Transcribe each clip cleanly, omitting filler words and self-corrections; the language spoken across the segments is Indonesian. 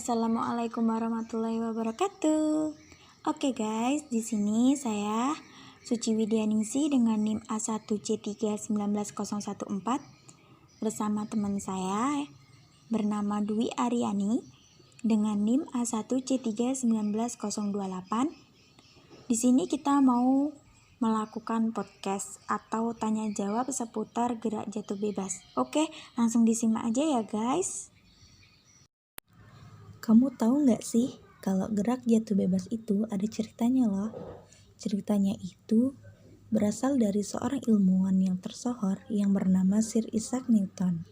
Assalamualaikum warahmatullahi wabarakatuh. Oke guys, di sini saya Suci Widyaningsih dengan NIM A1C3190114 bersama teman saya bernama Dwi Aryani dengan NIM A1C31908. Di sini kita mau melakukan podcast atau tanya jawab seputar gerak jatuh bebas. Oke, langsung disimak aja ya guys. Kamu tahu nggak sih kalau gerak jatuh bebas itu ada ceritanya loh. Ceritanya itu berasal dari seorang ilmuwan yang tersohor yang bernama Sir Isaac Newton.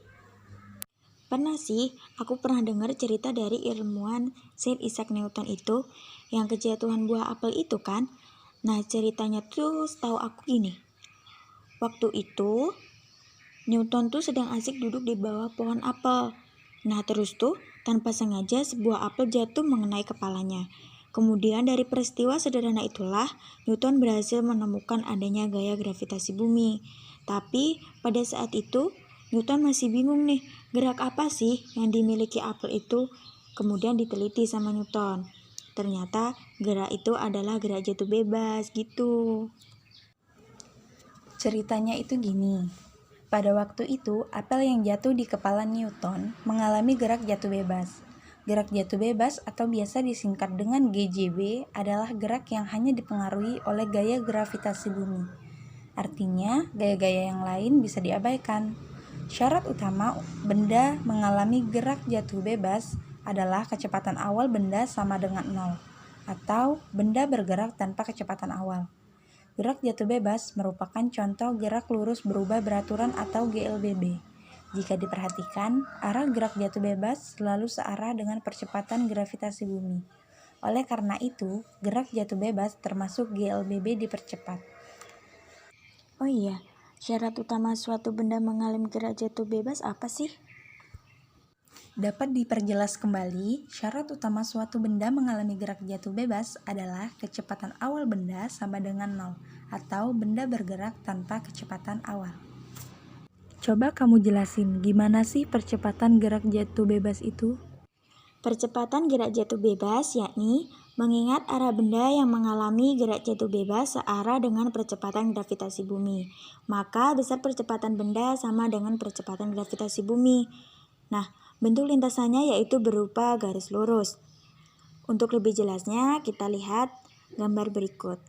Pernah sih, aku pernah dengar cerita dari ilmuwan Sir Isaac Newton itu yang kejatuhan buah apel itu kan. Nah ceritanya tuh setahu aku gini. Waktu itu Newton tuh sedang asik duduk di bawah pohon apel. Nah terus tuh tanpa sengaja sebuah apel jatuh mengenai kepalanya. Kemudian dari peristiwa sederhana itulah Newton berhasil menemukan adanya gaya gravitasi bumi. Tapi pada saat itu Newton masih bingung nih, gerak apa sih yang dimiliki apel itu? Kemudian diteliti sama Newton. Ternyata gerak itu adalah gerak jatuh bebas gitu. Ceritanya itu gini. Pada waktu itu, apel yang jatuh di kepala Newton mengalami gerak jatuh bebas. Gerak jatuh bebas atau biasa disingkat dengan GJB adalah gerak yang hanya dipengaruhi oleh gaya gravitasi bumi. Artinya, gaya-gaya yang lain bisa diabaikan. Syarat utama benda mengalami gerak jatuh bebas adalah kecepatan awal benda sama dengan 0, atau benda bergerak tanpa kecepatan awal. Gerak jatuh bebas merupakan contoh gerak lurus berubah beraturan atau GLBB. Jika diperhatikan, arah gerak jatuh bebas selalu searah dengan percepatan gravitasi bumi. Oleh karena itu, gerak jatuh bebas termasuk GLBB dipercepat. Oh iya, syarat utama suatu benda mengalami gerak jatuh bebas apa sih? Dapat diperjelas kembali, syarat utama suatu benda mengalami gerak jatuh bebas adalah kecepatan awal benda sama dengan 0, atau benda bergerak tanpa kecepatan awal. Coba kamu jelasin, gimana sih percepatan gerak jatuh bebas itu? Percepatan gerak jatuh bebas yakni mengingat arah benda yang mengalami gerak jatuh bebas searah dengan percepatan gravitasi bumi. Maka besar percepatan benda sama dengan percepatan gravitasi bumi. Nah, bentuk lintasannya yaitu berupa garis lurus. Untuk lebih jelasnya, kita lihat gambar berikut.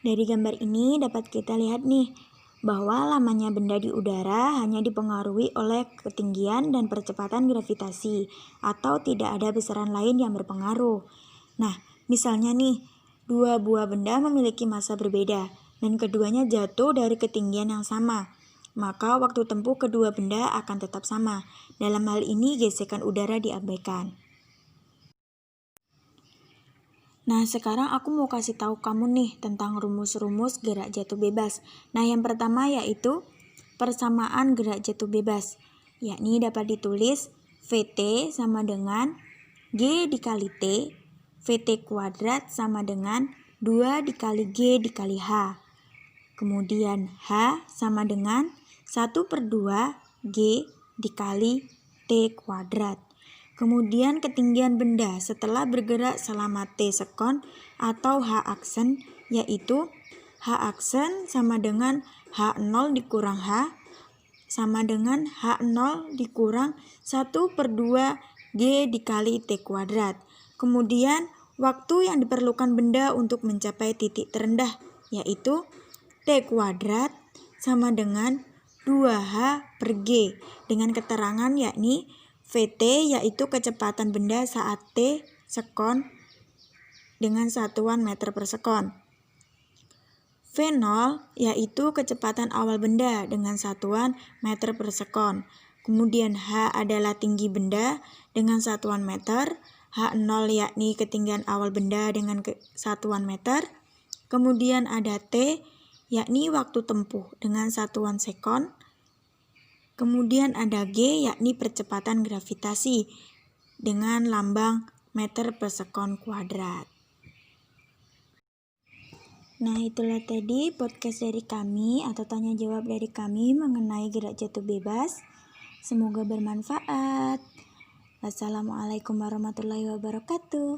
Dari gambar ini dapat kita lihat nih, bahwa lamanya benda di udara hanya dipengaruhi oleh ketinggian dan percepatan gravitasi, atau tidak ada besaran lain yang berpengaruh. Nah, misalnya nih, dua buah benda memiliki massa berbeda, dan keduanya jatuh dari ketinggian yang sama. Maka waktu tempuh kedua benda akan tetap sama. Dalam hal ini gesekan udara diabaikan. Nah, sekarang aku mau kasih tahu kamu nih tentang rumus-rumus gerak jatuh bebas. Nah, yang pertama yaitu persamaan gerak jatuh bebas, yakni dapat ditulis VT sama dengan G dikali T, VT kuadrat sama dengan 2 dikali G dikali H. Kemudian H sama dengan 1/2 G dikali T kuadrat. Kemudian ketinggian benda setelah bergerak selama T sekon atau H aksen, yaitu H aksen sama dengan H0 dikurang H sama dengan H0 dikurang 1/2 G dikali T kuadrat. Kemudian waktu yang diperlukan benda untuk mencapai titik terendah, yaitu T kuadrat sama dengan 2H per G dengan keterangan yakni VT yaitu kecepatan benda saat T sekon dengan satuan meter per sekon. V0 yaitu kecepatan awal benda dengan satuan meter per sekon. Kemudian H adalah tinggi benda dengan satuan meter. H0 yakni ketinggian awal benda dengan satuan meter. Kemudian ada T yakni waktu tempuh dengan satuan sekon. Kemudian ada G yakni percepatan gravitasi dengan lambang meter per sekon kuadrat. Nah, itulah tadi podcast dari kami atau tanya jawab dari kami mengenai gerak jatuh bebas. Semoga bermanfaat. Wassalamualaikum warahmatullahi wabarakatuh.